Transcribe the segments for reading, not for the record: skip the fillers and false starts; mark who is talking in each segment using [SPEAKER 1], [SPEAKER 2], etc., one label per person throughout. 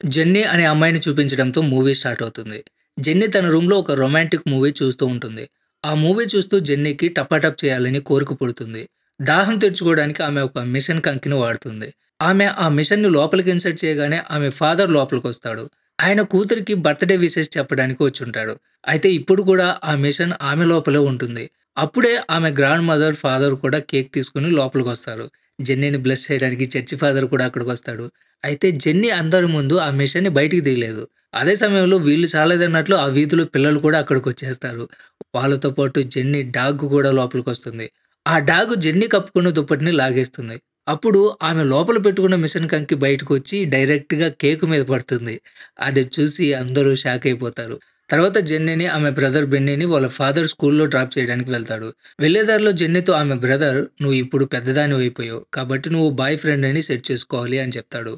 [SPEAKER 1] Jenny అనే అమ్మాయిని చూపించడంతో movie start అవుతుంది. జెన్నీ తన రూమ్‌లో ఒక రొమాంటిక్ మూవీ చూస్తూ ఉంటుంది. ఆ మూవీ చూస్తూ జెన్నీకి టపాటప్ చేయాలని కోరిక పుడుతుంది. దాహం తీర్చుకోవడానికి ఆమె ఒక మిషన్ కంకిని వాడుతుంది. ఆమె ఆ మిషన్‌ని లోపలికి ఇన్సర్ట్ చేయగానే ఆమె ఫాదర్ లోపలికొస్తాడు. ఆయన కూతురికి బర్త్‌డే విషెస్ చెప్పడానికి వచ్చుంటాడు. అయితే ఇప్పుడు కూడా ఆ మిషన్ ఆమె లోపలే ఉంటుంది. అప్పుడే ఆమె గ్రాండ్ మదర్, ఫాదర్ కూడా కేక్ తీసుకొని లోపలికొస్తారు. జెన్నీని బ్లెస్ చేయడానికి చర్చి ఫాదర్ కూడా అక్కడికొస్తాడు. అయితే జెన్నీ అందరి ముందు ఆ మిషన్‌ని బయటికి తీయలేదు. అదే సమయంలో వీళ్ళు చాలదన్నట్లు ఆ వీధిలో పిల్లలు కూడా అక్కడికొచ్చేస్తారు. వాళ్ళతో పాటు జెన్నీ డాగ్ కూడా లోపలికొస్తుంది. ఆ డాగ్ జెన్నీ కప్పుకున్న దుప్పటిని లాగేస్తుంది. అప్పుడు ఆమె లోపల పెట్టుకున్న మిషన్ కంకి బయటకొచ్చి డైరెక్ట్‌గా కేకు మీద పడుతుంది. అది చూసి అందరూ షాక్ అయిపోతారు. తర్వాత జెన్నీని ఆమె బ్రదర్ బెన్నీని వాళ్ళ ఫాదర్ స్కూల్‌లో డ్రాప్ చేయడానికి వెళ్తాడు. వెళ్ళే దారిలో జెన్నీతో ఆమె బ్రదర్ "నువ్వు ఇప్పుడు పెద్దదానివైపోయావు. కాబట్టి నువ్వు బాయ్ ఫ్రెండ్‌ని సెట్ చేసుకోవాలి" అని చెప్తాడు.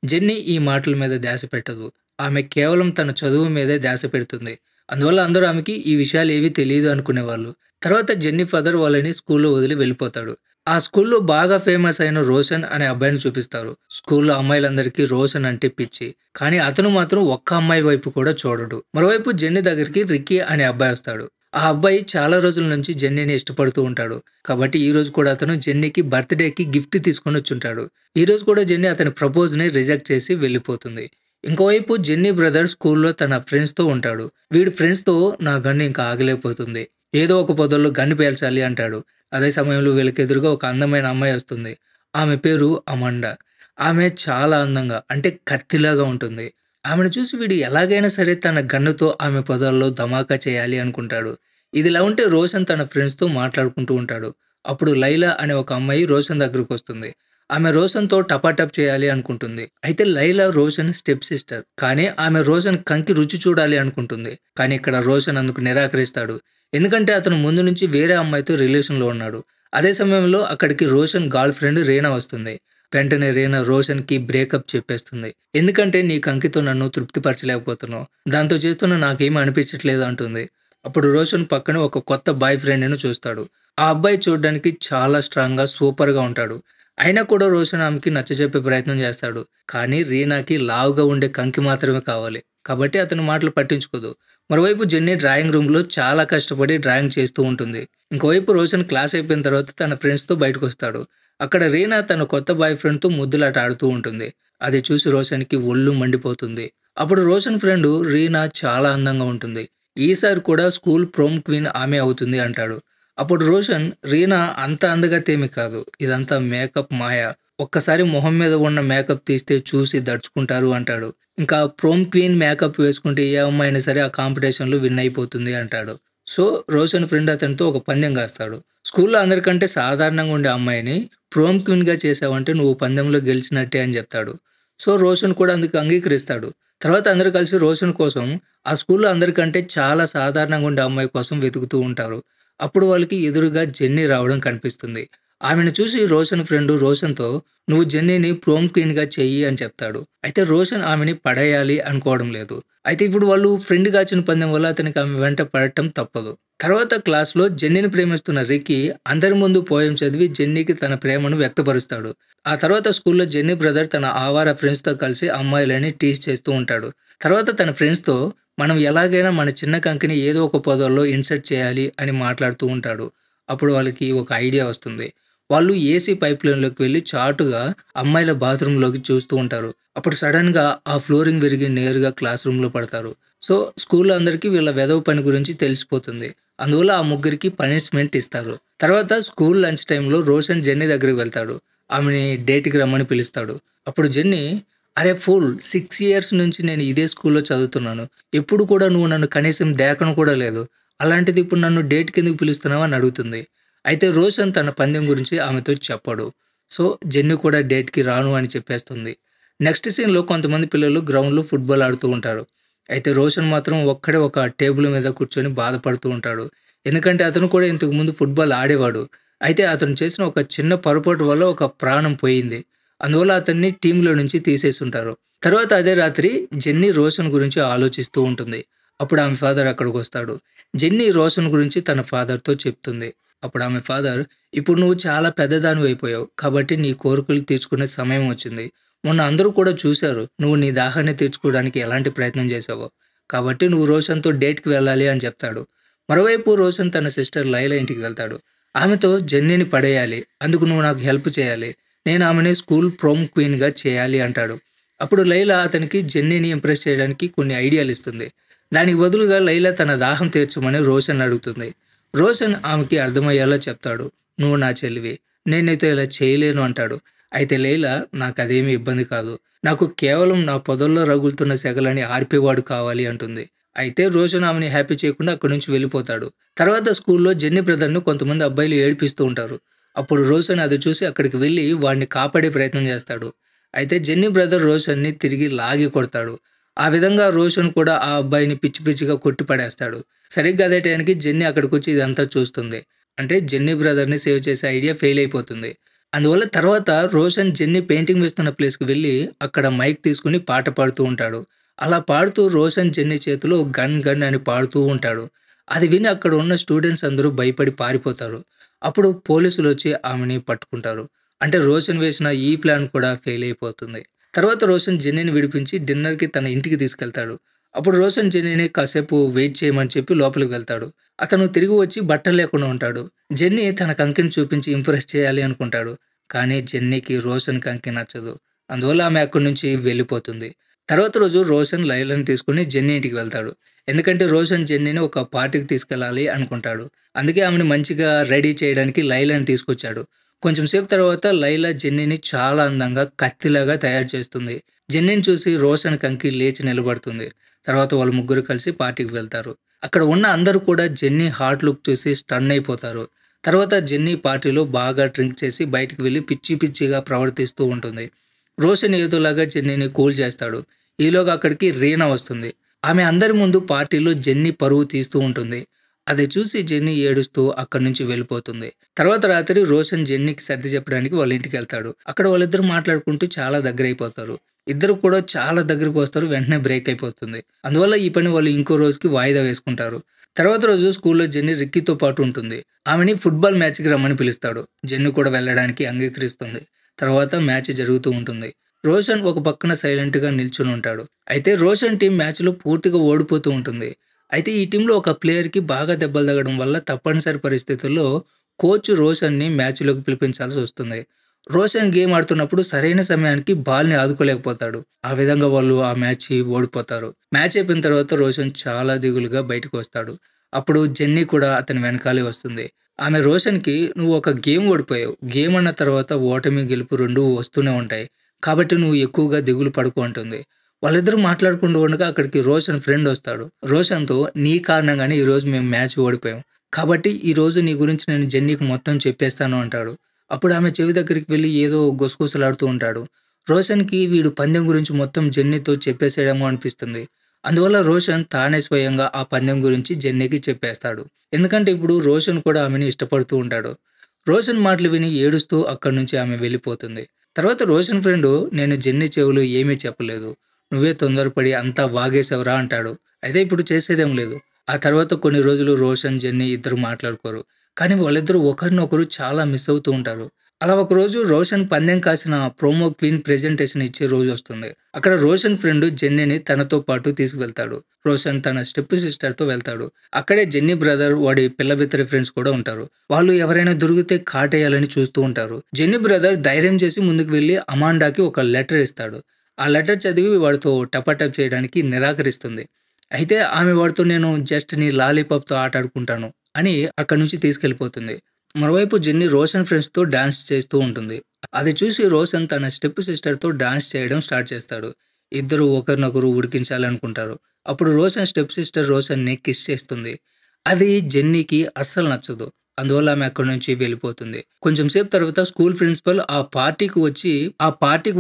[SPEAKER 1] జెన్నీ ఈ మాటల మీద ధ్యాస పెట్టదు. ఆమె కేవలం తన చదువు మీదే ధ్యాస పెడుతుంది. అందువల్ల అందరూ ఆమెకి ఈ విషయాలేవీ తెలీదు అనుకునేవాళ్ళు. తర్వాత జెన్నీ ఫాదర్ వాళ్ళని స్కూల్‌లో వదిలి వెళ్ళిపోతాడు. ఆ స్కూల్‌లో బాగా ఫేమస్ అయిన రోషన్ అనే అబ్బాయిని చూపిస్తారు. స్కూల్‌లో అమ్మాయిలందరికీ రోషన్ అంటే పిచ్చి. కానీ అతను మాత్రం ఒక్క అమ్మాయి వైపు కూడా చూడడు. మరోవైపు జెన్నీ దగ్గరికి రిక్కీ అనే అబ్బాయి వస్తాడు. ఆ అబ్బాయి చాలా రోజుల నుంచి జెన్నీని ఇష్టపడుతూ ఉంటాడు. కాబట్టి ఈ రోజు కూడా అతను జెన్నీకి బర్త్‌డేకి గిఫ్ట్ తీసుకొనొచ్చుంటాడు. ఈ రోజు కూడా జెన్నీ అతని ప్రపోజ్‌ని రిజెక్ట్ చేసి వెళ్ళిపోతుంది. ఇంకోవైపు జెన్నీ బ్రదర్ స్కూల్‌లో తన ఫ్రెండ్స్‌తో ఉంటాడు. వీడి ఫ్రెండ్స్‌తో "నా గన్ ఇంకా ఆగలేకపోతుంది. ఏదో ఒక పొదల్లో గన్ పేల్చాలి" అంటాడు. అదే సమయంలో వీళ్ళకెదురుగా ఒక అందమైన అమ్మాయి వస్తుంది. ఆమె పేరు అమండా. ఆమె చాలా అందంగా అంటే కత్తిలాగా ఉంటుంది. ఆమెను చూసి వీడు ఎలాగైనా సరే తన గన్నుతో ఆమె పొదల్లో ధమాకా చేయాలి అనుకుంటాడు. ఇదిలా ఉంటే రోషన్ తన ఫ్రెండ్స్‌తో మాట్లాడుకుంటూ ఉంటాడు. అప్పుడు లైలా అనే ఒక అమ్మాయి రోషన్ దగ్గరకొస్తుంది. ఆమె రోషన్‌తో టపాటప్ చేయాలి అనుకుంటుంది. అయితే లైలా రోషన్ స్టెప్ సిస్టర్. కానీ ఆమె రోషన్ కంకి రుచి చూడాలి అనుకుంటుంది. కానీ ఇక్కడ రోషన్ అందుకు నిరాకరిస్తాడు. ఎందుకంటే అతను ముందు నుంచి వేరే అమ్మాయితో రిలేషన్‌లో ఉన్నాడు. అదే సమయంలో అక్కడికి రోషన్ గర్ల్ ఫ్రెండ్ రీనా వస్తుంది. వెంటనే రీనా రోషన్‌కి బ్రేకప్ చెప్పేస్తుంది. ఎందుకంటే నీ కంకితో నన్ను తృప్తిపరచలేకపోతున్నావు. దాంతో చేస్తున్న నాకేమి అనిపించట్లేదు అంటుంది. అప్పుడు రోషన్ పక్కన ఒక కొత్త బాయ్ ఫ్రెండ్‌ని చూస్తాడు. ఆ అబ్బాయి చూడ్డానికి చాలా స్ట్రాంగ్‌గా, సూపర్‌గా ఉంటాడు. అయినా కూడా రోషన్ ఆమెకి నచ్చజెప్పే ప్రయత్నం చేస్తాడు. కానీ రీనాకి లావుగా ఉండే కంకి మాత్రమే కావాలి. కాబట్టి అతని మాటలు పట్టించుకోదు. మరోవైపు జెన్నీ డ్రాయింగ్ రూమ్‌లో చాలా కష్టపడి డ్రాయింగ్ చేస్తూ ఉంటుంది. ఇంకోవైపు రోషన్ క్లాస్ అయిపోయిన తర్వాత తన ఫ్రెండ్స్‌తో బయటకొస్తాడు. అక్కడ రీనా తన కొత్త బాయ్ ఫ్రెండ్‌తో ముద్దులాట ఆడుతూ ఉంటుంది. అది చూసి రోషన్‌కి ఒళ్ళు మండిపోతుంది. అప్పుడు రోషన్ ఫ్రెండు రీనా చాలా అందంగా ఉంటుంది. ఈసారి కూడా స్కూల్ ప్రోమ్ క్వీన్ ఆమె అవుతుంది అంటాడు. అప్పుడు రోషన్ రీనా అంత అందగత్తేమీ కాదు. ఇదంతా మేకప్ మాయ. ఒక్కసారి మొహం మీద ఉన్న మేకప్ తీస్తే చూసి దడుచుకుంటారు అంటాడు. ఇంకా ప్రోమ్ క్వీన్ మేకప్ వేసుకుంటే ఏ అమ్మాయి అయినా సరే ఆ కాంపిటీషన్‌లో విన్ అయిపోతుంది అంటాడు. సో, రోషన్ ఫ్రెండ్ అతనితో ఒక పందెం కాస్తాడు. స్కూల్‌లో అందరికంటే సాధారణంగా ఉండే అమ్మాయిని ప్రోమ్ క్వీన్‌గా చేసావంటే నువ్వు పందెంలో గెలిచినట్టే అని చెప్తాడు. సో, రోషన్ కూడా అందుకు అంగీకరిస్తాడు. తర్వాత అందరూ కలిసి రోషన్ కోసం ఆ స్కూల్‌లో అందరికంటే చాలా సాధారణంగా ఉండే అమ్మాయి కోసం వెతుకుతూ ఉంటారు. అప్పుడు వాళ్ళకి ఎదురుగా జెన్నీ రావడం కనిపిస్తుంది. ఆమెను చూసి రోషన్ ఫ్రెండు రోషన్‌తో "నువ్వు జెన్నీని ప్రోమ్ క్వీన్‌గా చెయ్యి" అని చెప్తాడు. అయితే రోషన్ ఆమెని పడేయాలి అనుకోవడం లేదు. అయితే ఇప్పుడు వాళ్ళు ఫ్రెండ్ కాచిన పందెం వల్ల అతనికి ఆమె వెంట పడటం తప్పదు. తర్వాత క్లాస్‌లో జెన్నీని ప్రేమిస్తున్న రిక్కీ అందరి ముందు పోయెం చదివి జెన్నీకి తన ప్రేమను వ్యక్తపరుస్తాడు. ఆ తర్వాత స్కూల్‌లో జెన్నీ బ్రదర్ తన ఆవార ఫ్రెండ్స్‌తో కలిసి అమ్మాయిలని టీజ్ చేస్తూ ఉంటాడు. తర్వాత తన ఫ్రెండ్స్‌తో మనం ఎలాగైనా మన చిన్న కంకిని ఏదో ఒక పొదల్లో ఇన్సర్ట్ చేయాలి అని మాట్లాడుతూ ఉంటాడు. అప్పుడు వాళ్ళకి ఒక ఐడియా వస్తుంది. వాళ్ళు ఏసీ పైప్ లైన్‌లోకి వెళ్లి చాటుగా అమ్మాయిల బాత్రూమ్‌లోకి చూస్తూ ఉంటారు. అప్పుడు సడెన్‌గా ఆ ఫ్లోరింగ్ విరిగి నేరుగా క్లాస్ రూమ్‌లో పడతారు. సో, స్కూల్‌లో అందరికీ వీళ్ళ వెధవ పని గురించి తెలిసిపోతుంది. అందువల్ల ఆ ముగ్గురికి పనిష్మెంట్ ఇస్తారు. తర్వాత స్కూల్ లంచ్ టైమ్‌లో రోషన్ జెన్నీ దగ్గరికి వెళ్తాడు. ఆమెని డేట్‌కి రమ్మని పిలుస్తాడు. అప్పుడు జెన్నీ "అరే ఫూల్! 6 ఇయర్స్ నుంచి నేను ఇదే స్కూల్‌లో చదువుతున్నాను. ఎప్పుడు కూడా నువ్వు నన్ను కనీసం దేకను కూడా లేదు. అలాంటిది ఇప్పుడు నన్ను డేట్‌కెందుకు పిలుస్తున్నావు" అని అడుగుతుంది. అయితే రోషన్ తన పందెం గురించి ఆమెతో చెప్పడు. సో, జెన్నీ కూడా డేట్‌కి రాను అని చెప్పేస్తుంది. నెక్స్ట్ సీన్‌లో కొంతమంది పిల్లలు గ్రౌండ్‌లో ఫుట్‌బాల్ ఆడుతూ ఉంటారు. అయితే రోషన్ మాత్రం ఒక్కడే ఒక టేబుల్ మీద కూర్చొని బాధపడుతూ ఉంటాడు. ఎందుకంటే అతను కూడా ఇంతకుముందు ఫుట్‌బాల్ ఆడేవాడు. అయితే అతను చేసిన ఒక చిన్న పొరపాటు వల్ల ఒక ప్రాణం పోయింది. అందువల్ల అతన్ని టీమ్‌లో నుంచి తీసేసుంటారు. తర్వాత అదే రాత్రి జెన్నీ రోషన్ గురించి ఆలోచిస్తూ ఉంటుంది. అప్పుడు ఆమె ఫాదర్ అక్కడికొస్తాడు. జెన్నీ రోషన్ గురించి తన ఫాదర్‌తో చెప్తుంది. అప్పుడు ఆమె ఫాదర్ "ఇప్పుడు నువ్వు చాలా పెద్దదానివైపోయావు. కాబట్టి నీ కోరికలు తీర్చుకునే సమయం వచ్చింది. మొన్న అందరూ కూడా చూశారు నువ్వు నీ దాహాన్ని తీర్చుకోవడానికి ఎలాంటి ప్రయత్నం చేశావో. కాబట్టి నువ్వు రోషన్‌తో డేట్‌కి వెళ్ళాలి అని చెప్తాడు. మరోవైపు రోషన్ తన సిస్టర్ లైలా ఇంటికి వెళ్తాడు. ఆమెతో జెన్నీని పడేయాలి. అందుకు నువ్వు నాకు హెల్ప్ చేయాలి. నేను ఆమెని స్కూల్ ప్రోమ్ క్వీన్‌గా చేయాలి అంటాడు. అప్పుడు లైలా అతనికి జెన్నీని ఇంప్రెస్ చేయడానికి కొన్ని ఐడియాలు ఇస్తుంది. దానికి బదులుగా లైలా తన దాహం తీర్చమని రోషన్ అడుగుతుంది. రోషన్ ఆమెకి అర్థమయ్యేలా చెప్తాడు. నువ్వు నా చెల్లివి. నేను నీతో ఇలా చేయలేను అంటాడు. అయితే లైలా నాకదేమీ ఇబ్బంది కాదు. నాకు కేవలం నా పొదల్లో రగులుతున్న సెగలని ఆర్పేవాడు కావాలి అంటుంది. అయితే రోషన్ ఆమెని హ్యాపీ చేయకుండా అక్కడి నుంచి వెళ్ళిపోతాడు. తర్వాత స్కూల్లో జెన్నీ బ్రదర్‌ని కొంతమంది అబ్బాయిలు ఏడిపిస్తూ ఉంటారు. అప్పుడు రోషన్ అది చూసి అక్కడికి వెళ్ళి వాడిని కాపాడే ప్రయత్నం చేస్తాడు. అయితే జెన్నీ బ్రదర్ రోషన్‌ని తిరిగి లాగి కొడతాడు. ఆ విధంగా రోషన్ కూడా ఆ అబ్బాయిని పిచ్చి పిచ్చిగా కొట్టి పడేస్తాడు. సరిగ్గా అదే టైంకి జెన్నీ అక్కడికొచ్చి ఇదంతా చూస్తుంది. అంటే జెన్నీ బ్రదర్‌ని సేవ్ చేసే ఐడియా ఫెయిల్ అయిపోతుంది. అందువల్ల తర్వాత రోషన్ జెన్నీ పెయింటింగ్ వేస్తున్న ప్లేస్‌కి వెళ్ళి అక్కడ మైక్ తీసుకొని పాట పాడుతూ ఉంటాడు. అలా పాడుతూ రోషన్ జెన్నీ చేతిలో గన్ గన్ అని పాడుతూ ఉంటాడు. అది విని అక్కడ ఉన్న స్టూడెంట్స్ అందరూ భయపడి పారిపోతారు. అప్పుడు పోలీసులొచ్చి ఆమెని పట్టుకుంటారు. అంటే రోషన్ వేసిన ఈ ప్లాన్ కూడా ఫెయిల్ అయిపోతుంది. తర్వాత రోషన్ జెన్నీని విడిపించి డిన్నర్‌కి తన ఇంటికి తీసుకెళ్తాడు. అప్పుడు రోషన్ జెన్నీని కాసేపు వెయిట్ చేయమని చెప్పి లోపలికి వెళ్తాడు. అతను తిరిగి వచ్చి బట్టలు లేకుండా ఉంటాడు. జెన్నీ తన కంకిని చూపించి ఇంప్రెస్ చేయాలి అనుకుంటాడు. కానీ జెన్నీకి రోషన్ కంకి నచ్చదు. అందువల్ల ఆమె అక్కడి నుంచి వెళ్ళిపోతుంది. తర్వాత రోజు రోషన్ లైలాని తీసుకొని జెన్నీ ఇంటికి వెళ్తాడు. ఎందుకంటే రోషన్ జెన్నీని ఒక పార్టీకి తీసుకెళ్ళాలి అనుకుంటాడు. అందుకే ఆమెను మంచిగా రెడీ చేయడానికి లైలాని తీసుకొచ్చాడు. కొంచెం సేపు తర్వాత లైలా జెన్నీని చాలా అందంగా కత్తిలాగా తయారు చేస్తుంది. జెన్నీని చూసి రోషన్ కంకి లేచి నిలబడుతుంది. తర్వాత వాళ్ళు ముగ్గురు కలిసి పార్టీకి వెళ్తారు. అక్కడ ఉన్న అందరూ కూడా జెన్నీ హాట్ లుక్ చూసి స్టన్ అయిపోతారు. తర్వాత జెన్నీ పార్టీలో బాగా డ్రింక్ చేసి బయటికి వెళ్ళి పిచ్చి పిచ్చిగా ప్రవర్తిస్తూ ఉంటుంది. రోషన్ ఏదోలాగా జెన్నీని కూల్ చేస్తాడు. ఈలోగా అక్కడికి రీనా వస్తుంది. ఆమె అందరి ముందు పార్టీలో జెన్నీ పరువు తీస్తూ ఉంటుంది. అది చూసి జెన్నీ ఏడుస్తూ అక్కడి నుంచి వెళ్ళిపోతుంది. తర్వాత రాత్రి రోషన్ జెన్నీకి సర్ది చెప్పడానికి వాళ్ళ ఇంటికి వెళ్తాడు. అక్కడ వాళ్ళిద్దరూ మాట్లాడుకుంటూ చాలా దగ్గరైపోతారు. ఇద్దరు కూడా చాలా దగ్గరికి వస్తారు. వెంటనే బ్రేక్ అయిపోతుంది. అందువల్ల ఈ పని వాళ్ళు ఇంకో రోజుకి వాయిదా వేసుకుంటారు. తర్వాత రోజు స్కూల్లో జెన్నీ రిక్కీతో పాటు ఉంటుంది. ఆమెని ఫుట్బాల్ మ్యాచ్‌కి రమ్మని పిలుస్తాడు. జెన్నీ కూడా వెళ్ళడానికి అంగీకరిస్తుంది. తర్వాత మ్యాచ్ జరుగుతూ ఉంటుంది. రోషన్ ఒక పక్కన సైలెంట్‌గా నిల్చొని ఉంటాడు. అయితే రోషన్ టీం మ్యాచ్‌లో పూర్తిగా ఓడిపోతూ ఉంటుంది. అయితే ఈ టీంలో ఒక ప్లేయర్‌కి బాగా దెబ్బలు తగలడం వల్ల తప్పనిసరి పరిస్థితుల్లో కోచ్ రోషన్‌ని మ్యాచ్‌లోకి పిలిపించాల్సి వస్తుంది. రోషన్ గేమ్ ఆడుతున్నప్పుడు సరైన సమయానికి బాల్‌ని ఆదుకోలేకపోతాడు. ఆ విధంగా వాళ్ళు ఆ మ్యాచ్ ఓడిపోతారు. మ్యాచ్ అయిపోయిన తర్వాత రోషన్ చాలా దిగులుగా బయటకు వస్తాడు. అప్పుడు జెన్నీ కూడా అతని వెనకాలే వస్తుంది. ఆమె రోషన్‌కి నువ్వు ఒక గేమ్ ఓడిపోయావు. గేమ్ అన్న తర్వాత ఓటమి, గెలుపు 2 వస్తూనే ఉంటాయి. కాబట్టి నువ్వు ఎక్కువగా దిగులు పడకు అంటుంది. వాళ్ళిద్దరూ మాట్లాడుకుంటూ ఉండగా అక్కడికి రోషన్ ఫ్రెండ్ వస్తాడు. రోషన్‌తో నీ కారణంగానే ఈరోజు మేము మ్యాచ్ ఓడిపోయాం. కాబట్టి ఈరోజు నీ గురించి నేను జెన్నీకి మొత్తం చెప్పేస్తాను అంటాడు. అప్పుడు ఆమె చెవి దగ్గరికి వెళ్ళి ఏదో గుసగుసలాడుతూ ఉంటాడు. రోషన్‌కి వీడు పందెం గురించి మొత్తం జెన్నీతో చెప్పేసాడేమో అనిపిస్తుంది. అందువల్ల రోషన్ తానే స్వయంగా ఆ పందెం గురించి జెన్నీకి చెప్పేస్తాడు. ఎందుకంటే ఇప్పుడు రోషన్ కూడా ఆమెని ఇష్టపడుతూ ఉంటాడు. రోషన్ మాటలు విని ఏడుస్తూ అక్కడి నుంచి ఆమె వెళ్ళిపోతుంది. తర్వాత రోషన్ ఫ్రెండు నేను జెన్నీ చెవిలో ఏమీ చెప్పలేదు. నువ్వే తొందరపడి అంతా వాగేశావురా అంటాడు. అయితే ఇప్పుడు చేసేదేం లేదు. ఆ తర్వాత కొన్ని రోజులు రోషన్, జెన్నీ ఇద్దరు మాట్లాడుకోరు. కానీ వాళ్ళిద్దరూ ఒకరినొకరు చాలా మిస్ అవుతూ ఉంటారు. అలా ఒకరోజు రోషన్ పందెం కాసిన ప్రోమో క్వీన్ ప్రెజెంటేషన్ ఇచ్చే రోజు వస్తుంది. అక్కడ రోషన్ ఫ్రెండ్ జెన్నీని తనతో పాటు తీసుకువెళ్తాడు. రోషన్ తన స్టెప్ సిస్టర్‌తో వెళ్తాడు. అక్కడే జెన్నీ బ్రదర్, వాడి పిల్లబిత్తరి ఫ్రెండ్స్ కూడా ఉంటారు. వాళ్ళు ఎవరైనా దొరికితే కాటేయాలని చూస్తూ ఉంటారు. జెన్నీ బ్రదర్ ధైర్యం చేసి ముందుకు వెళ్ళి అమాండాకి ఒక లెటర్ ఇస్తాడు. ఆ లెటర్ చదివి వాడితో టపాటప్ చేయడానికి నిరాకరిస్తుంది. అయితే ఆమె వాడితో నేను జస్ట్ నీ లాలీపాప్‌తో ఆటాడుకుంటాను అని అక్కడి నుంచి తీసుకెళ్ళిపోతుంది. మరోవైపు జెన్నీ రోషన్ ఫ్రెండ్స్‌తో డాన్స్ చేస్తూ ఉంటుంది. అది చూసి రోషన్ తన స్టెప్ సిస్టర్‌తో డాన్స్ చేయడం స్టార్ట్ చేస్తాడు. ఇద్దరు ఒకరినొకరు ఉడికించాలనుకుంటారు. అప్పుడు రోషన్ స్టెప్ సిస్టర్ రోషన్‌ని కిస్ చేస్తుంది. అది జెన్నీకి అస్సలు నచ్చదు. అందువల్ల ఆమె అక్కడి నుంచి వెళ్ళిపోతుంది. కొంచెం సేపు తర్వాత స్కూల్ ప్రిన్సిపల్ ఆ పార్టీకి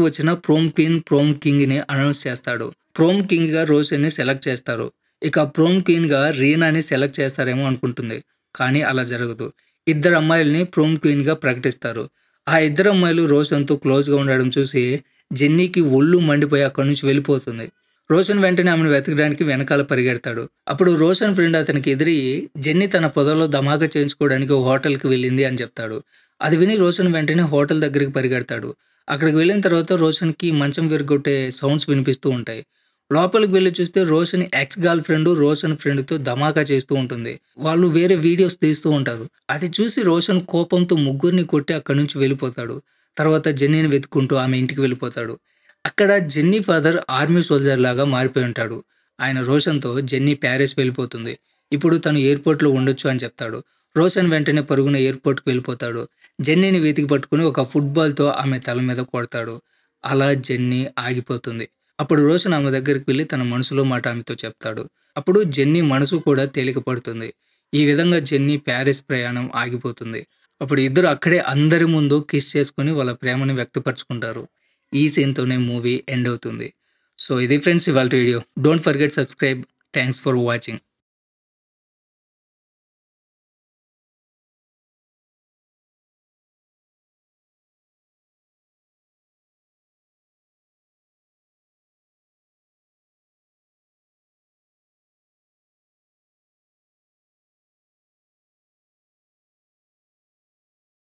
[SPEAKER 1] వచ్చిన ప్రోమ్ క్వీన్, ప్రోమ్ కింగ్‌ని అనౌన్స్ చేస్తాడు. ప్రోమ్ కింగ్‌గా రోషన్‌ని సెలెక్ట్ చేస్తారు. ఇక ప్రోమ్ క్వీన్‌గా రీనాని సెలెక్ట్ చేస్తారేమో అనుకుంటుంది. కానీ అలా జరగదు. ఇద్దరు అమ్మాయిల్ని ప్రోమ్ క్వీన్‌గా ప్రకటిస్తారు. ఆ ఇద్దరు అమ్మాయిలు రోషన్‌తో క్లోజ్‌గా ఉండడం చూసి జెన్నీకి ఒళ్ళు మండిపోయి అక్కడి నుంచి వెళ్ళిపోతుంది. రోషన్ వెంటనే ఆమెను వెతకడానికి వెనకాల పరిగెడతాడు. అప్పుడు రోషన్ ఫ్రెండ్ అతనికి ఎదురయ్యి జెన్నీ తన పొదలో ధమాకా చేయించుకోవడానికి ఓ హోటల్‌కి వెళ్ళింది అని చెప్తాడు. అది విని రోషన్ వెంటనే హోటల్ దగ్గరికి పరిగెడతాడు. అక్కడికి వెళ్ళిన తర్వాత రోషన్‌కి మంచం విరగ్గొట్టే సౌండ్స్ వినిపిస్తూ ఉంటాయి. లోపలికి వెళ్లి చూస్తే Roshan ex girl friend Roshan ఫ్రెండ్‌తో ధమాకా చేస్తూ ఉంటుంది. వాళ్ళు వేరే వీడియోస్ తీస్తూ ఉంటారు. అది చూసి రోషన్ కోపంతో ముగ్గురిని కొట్టి అక్కడి నుంచి వెళ్ళిపోతాడు. తర్వాత జెన్నీని వెతుక్కుంటూ ఆమె ఇంటికి వెళ్ళిపోతాడు. అక్కడ జెన్నీ ఫాదర్ ఆర్మీ సోల్జర్ లాగా మారిపోయి ఉంటాడు. ఆయన రోషన్‌తో జెన్నీ ప్యారిస్ వెళ్ళిపోతుంది. ఇప్పుడు తను ఎయిర్‌పోర్ట్‌లో ఉండొచ్చు అని చెప్తాడు. రోషన్ వెంటనే పరుగున ఎయిర్‌పోర్ట్‌కి వెళ్ళిపోతాడు. జెన్నీని వెతికి పట్టుకొని ఒక ఫుట్‌బాల్‌తో ఆమె తల మీద కొడతాడు. అలా జెన్నీ ఆగిపోతుంది. అప్పుడు రోషన్ ఆమె దగ్గరికి వెళ్లి తన మనసులో మాట ఆమెతో చెప్తాడు. అప్పుడు జెన్నీ మనసు కూడా తేలిక పడుతుంది. ఈ విధంగా జెన్నీ ప్యారిస్ ప్రయాణం ఆగిపోతుంది. అప్పుడు ఇద్దరు అక్కడే అందరి ముందు కిస్ చేసుకొని వాళ్ళ ప్రేమని వ్యక్తపరుచుకుంటారు. ఈ సీన్‌తోనే మూవీ ఎండ్ అవుతుంది. సో ఇది ఫ్రెండ్స్ ఇవాల్టి video. Don't forget subscribe. Thanks for watching.